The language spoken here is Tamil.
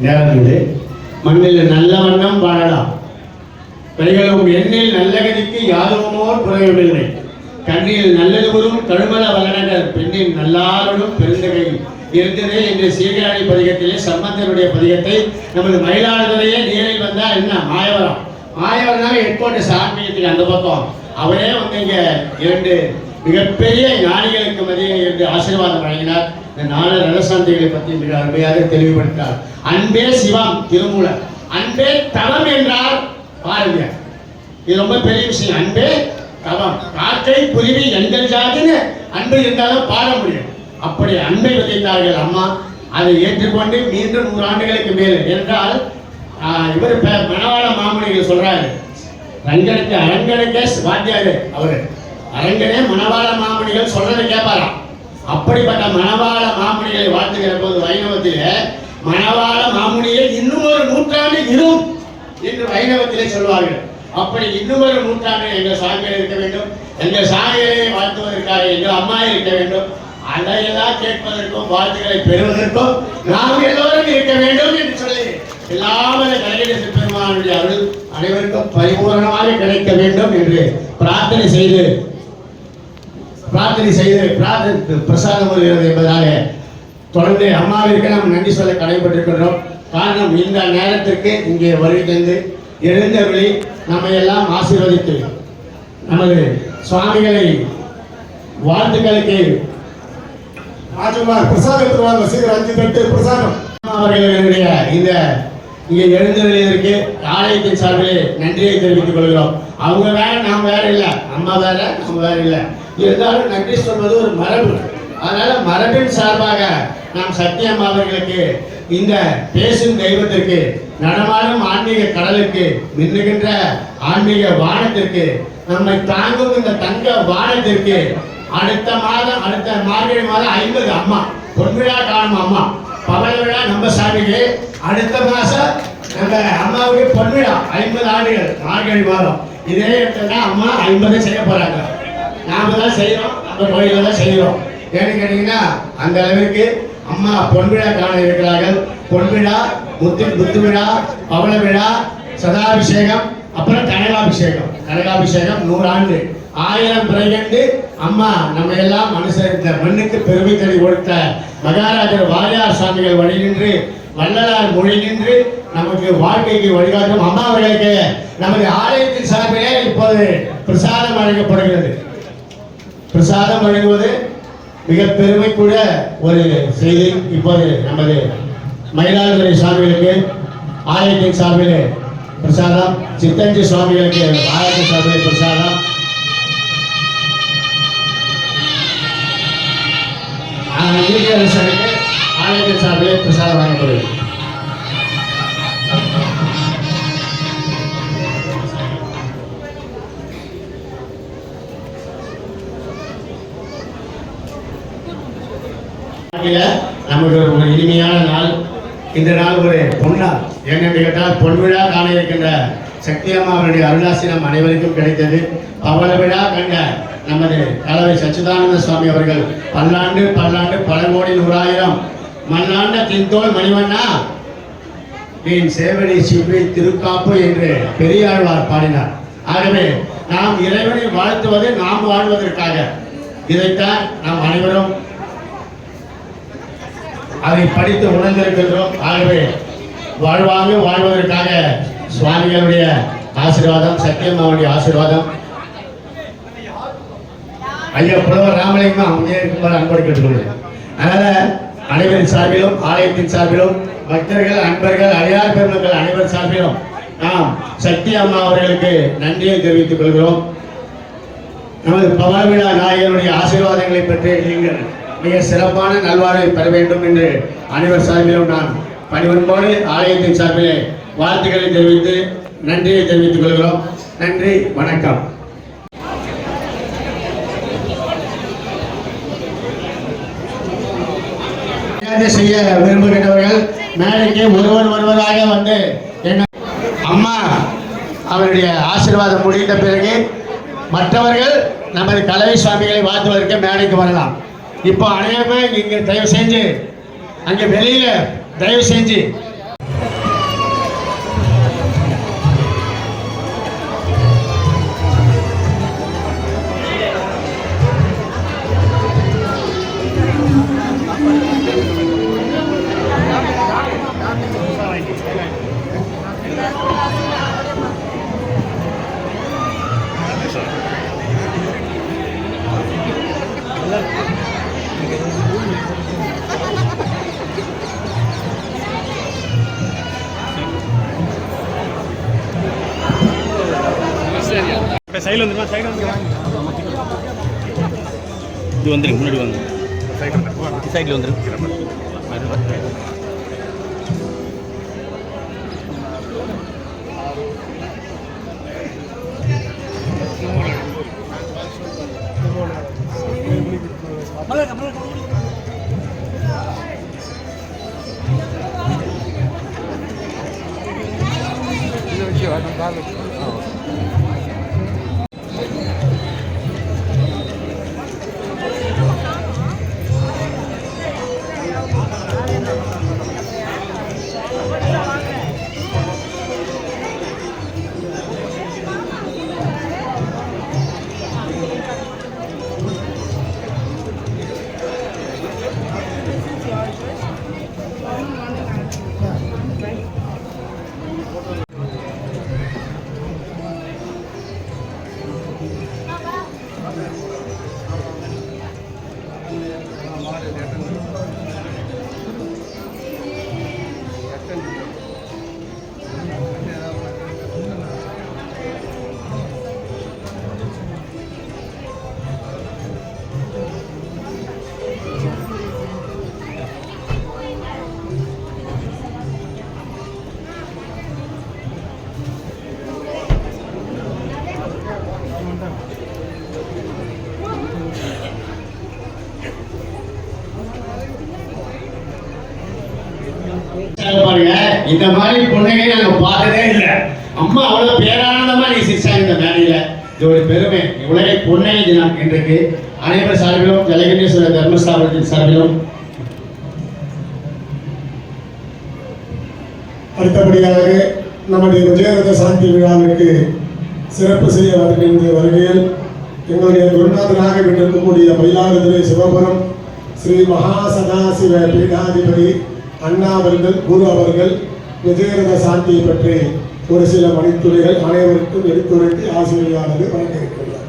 நேர்ந்து மண்ணில் நல்ல வண்ணம் பாடலாம். கைகளும் எண்ணில் நல்ல கதிக்கு யாதவமோர் குறையவில்லை. கண்ணில் நல்லது வரும் கழுமல வல்லனங்கள் பெண்ணின் நல்லாருடும் பெருந்தகை இருந்ததே என்று சீர்காழி பதிகத்திலே சம்பந்தனுடைய பதிகத்தை நமது மயிலாடுதுறையே நீரில் வந்தா என்ன மாயவரம். மாயவரம் ஹெட்கோட்டை ஆன்மீகத்துக்கு அந்த பக்கம் அவரே வந்து இங்க 2 மிகப்பெரிய ஞானிகளுக்கு மத்திய இருந்து ஆசீர்வாதம் வழங்கினார். இந்த 4 ரகசாந்திகளை பற்றி மிக அருமையாக தெளிவுபடுத்தார். அன்பே சிவம் திருமூலர். அன்பே தவம் என்றார் பாருங்க, இது ரொம்ப பெரிய விஷயம். அன்பே தவம். காற்றை குருவி எங்கள் ஜாதின்னு அன்பு இருந்தாலும் பாட முடியும். அப்படி அன்பை விதைத்தார்கள் அம்மா. அதை ஏற்றுக்கொண்டு மீண்டும் 100 ஆண்டுகளுக்கு மேல் என்றால் இவர் மணவாள மாமுனிகள் சொல்றாரு, ரங்கனுக்கு அரங்கனுக்கே வாத்தியாரு அவரு. அரங்கனே மணவாள மாமுனிகள் சொல்றதை கேட்பாராம். அப்படிப்பட்ட மணவாள மாமுனிகளை வாழ்த்துகிற போது வைணவத்திலே மணவாள மாமுனியை இன்னும் ஒரு நூற்றாண்டு இரும் என்று வைணவத்திலே சொல்வார்கள். அப்படி இன்னும் ஒரு நூற்றாண்டு எங்கள் சாமிகள் இருக்க வேண்டும், எங்கள் சாமிகளை வாழ்த்துவதற்காக எங்கள் அம்மா இருக்க வேண்டும். அதையெல்லாம் கேட்பதற்கும் வாழ்த்துக்களை பெறுவதற்கும் நாம் எல்லோரும் இருக்க வேண்டும் என்று சொல்லி எல்லாமல கலைஞர் பெருமானுடைய அருள் அனைவருக்கும் பரிபூரணமாக கிடைக்க வேண்டும் என்று பிரார்த்தனை செய்து பிரசாதம் வருகிறது என்பதாக தொடர்ந்து அம்மாவிற்கு நாம் நன்றி சொல்ல கடைபெற்றிருக்கின்றோம். காரணம், இந்த நேரத்திற்கு இங்கே வருகை தந்து எழுந்தவர்களை நம்மை எல்லாம் ஆசீர்வதித்து நமது சுவாமிகளை வாழ்த்துக்களுக்கு பிரசாதம் சீக்கிரம் 5 தட்டு பிரசாதம் அவர்களுடைய இந்த இங்கே எழுந்தவர்களுக்கு ஆலயத்தின் சார்பிலே நன்றியை தெரிவித்துக் கொள்கிறோம். அவங்க வேற நாம் வேற இல்லை, அம்மா வேற நம்ம வேற இல்லை. இருந்தாலும் நன்றி சொல்வது ஒரு மரபு. அதனால மரபின் சார்பாக நாம் சத்தியம்மா அவர்களுக்கு இந்த பேசும் தெய்வத்திற்கு நடமாடும் ஆன்மீக கடலுக்கு மின்னுகின்ற ஆன்மீக வானத்திற்கு நம்மை தாங்கும் இந்த தங்க வானத்திற்கு அடுத்த மார்கழி மாதம் 50 அம்மா பொன்விழா காணும் அம்மா பவள விழா நம்ம சாமிக்கு அடுத்த மாசம் நம்ம அம்மாவுக்கு பொன்விழா 50 ஆண்டுகள் மார்கழி மாதம் இதே இடத்துல அம்மா 50 செய்ய போறாங்க. நாம தான் செய்யறோம், நம்ம கோயில தான் செய்யறோம். ஏன்னு கேட்டீங்கன்னா அந்த அளவிற்கு அம்மா பொன்விழா காண இருக்கிறார்கள். பொன்விழா, முத்து விழா, பவள விழா, சதாபிஷேகம், அப்புறம் கனகாபிஷேகம். கனகாபிஷேகம் 100 ஆண்டு 1000 பிறகு அம்மா நம்ம எல்லாம் அனுசரித்த மண்ணுக்கு பெருமை தடி கொடுத்த மகாராஜர் வாரியார் சுவாமிகள் வழி நின்று வள்ளலார் மொழி நின்று நமக்கு வாழ்க்கைக்கு வழிகாட்டும் அம்மா அவர்களுக்கு நமது ஆலயத்தின் சார்பிலே இப்போது பிரசாதம் வழங்கப்படுகிறது. பிரசாதம் வழங்குவது மிக பெருமைக்குள்ள ஒரு செய்தி. இப்போது நமது மயிலாடுதுறை சுவாமிகளுக்கு ஆலயத்தின் சார்பிலே பிரசாதம், சித்தஞ்சி சுவாமிகளுக்கு ஆலயத்தின் சார்பிலே பிரசாதம், ஆலயத்தின் சார்பிலே பிரசாதம் வழங்கப்படுகிறது. நமக்கு ஒரு இனிமையான நாள். இந்த நாள் ஒரு பொன்னாள். என்னென்று கேட்டால் பொன்விழா காண இருக்கின்ற சக்தி அம்மா அவருடைய அருளாசி நம் அனைவருக்கும் கிடைத்தது. பவள விழா கண்ட நமது கலவை சச்சிதானந்த சுவாமி அவர்கள் பல்லாண்டு பல கோடி 100,000 மண்ணாண்ட தின்தோல் மணிவண்ணா என் சேவடி சிவ்வை திருக்காப்பு என்று பெரியாழ்வார் பாடினார். ஆகவே நாம் இறைவனை வாழ்த்துவது நாம் வாழ்வதற்காக. இதைத்தான் நாம் அனைவரும் அதை படித்து உணர்ந்திருக்கின்றோம். ஆகவே வாழ்வதற்காக சுவாமிகளுடைய ஆசீர்வாதம், சத்தியம்மாவுடைய ஆசீர்வாதம், ஐயா புலவர் ராமலிங்கம் அவங்க இருக்கும்போது அன்போடு கேட்டுக்கொள்கிறேன். அதனால அனைவரின் சார்பிலும் ஆலயத்தின் சார்பிலும் பக்தர்கள், அன்பர்கள், அடியார் பெருமக்கள் அனைவர் சார்பிலும் நாம் சக்தி அம்மா அவர்களுக்கு நன்றியை தெரிவித்துக் கொள்கிறோம். நமது பவள விழா நாயகனுடைய ஆசீர்வாதங்களை பெற்று நீங்கள் மிக சிறப்பான நல்வாழ்வை பெற வேண்டும் என்று அனைவர் சார்பிலும் நான் பணிவன்போடு ஆலயத்தின் சார்பிலே வாழ்த்துக்களை தெரிவித்து நன்றியை தெரிவித்துக் கொள்கிறோம். நன்றி, வணக்கம். செய்ய விரும்புகின்றவர்கள் மேடைக்கு ஒருவராக வந்து என்ன அம்மா அவருடைய ஆசீர்வாதம் முடிந்த பிறகு மற்றவர்கள் நமது கலவை சுவாமிகளை வாழ்த்துவதற்கு மேடைக்கு வரலாம். இப்போ அனைவருமே இங்கே தயவு செஞ்சு அங்கே வெளியில தயவு செஞ்சு சைடில் வந்துருமா? சைடு வந்து இது வந்துருக்கு, முன்னாடி வந்து சைடில் வந்துருக்கு. பாருங்க, இந்த மாதிரி பொண்ணுங்க நாங்க பார்த்ததே இல்லை. அம்மா அவ்வளவு பேரானந்தமா நீ சிரிச்சாங்க இந்த மேடையில. இதோட பெருமை. உலக பொன்னைய தினம் இன்றைக்கு அனைவர் சார்பிலும் ஜலகண்டேஸ்வரர் தர்மஸ்தாபனத்தின் சார்பிலும். அடுத்தபடியாக நம்முடைய விஜயரத சாந்தி விழாவிற்கு சிறப்பு செய்ய வருகையில் எங்களுடைய குருநாதராக விட்டிருக்கக்கூடிய மயிலாடுதுறை சிவபுரம் ஸ்ரீ மகா சதாசிவ பீடாதிபதி அண்ணா அவர்கள் குரு அவர்கள் விஜயரத சாந்தியை பற்றி ஒரு சில மணித்துறைகள் அனைவருக்கும் எடுத்துரைத்து ஆசிரியரானது வழங்க இருக்கிறார்.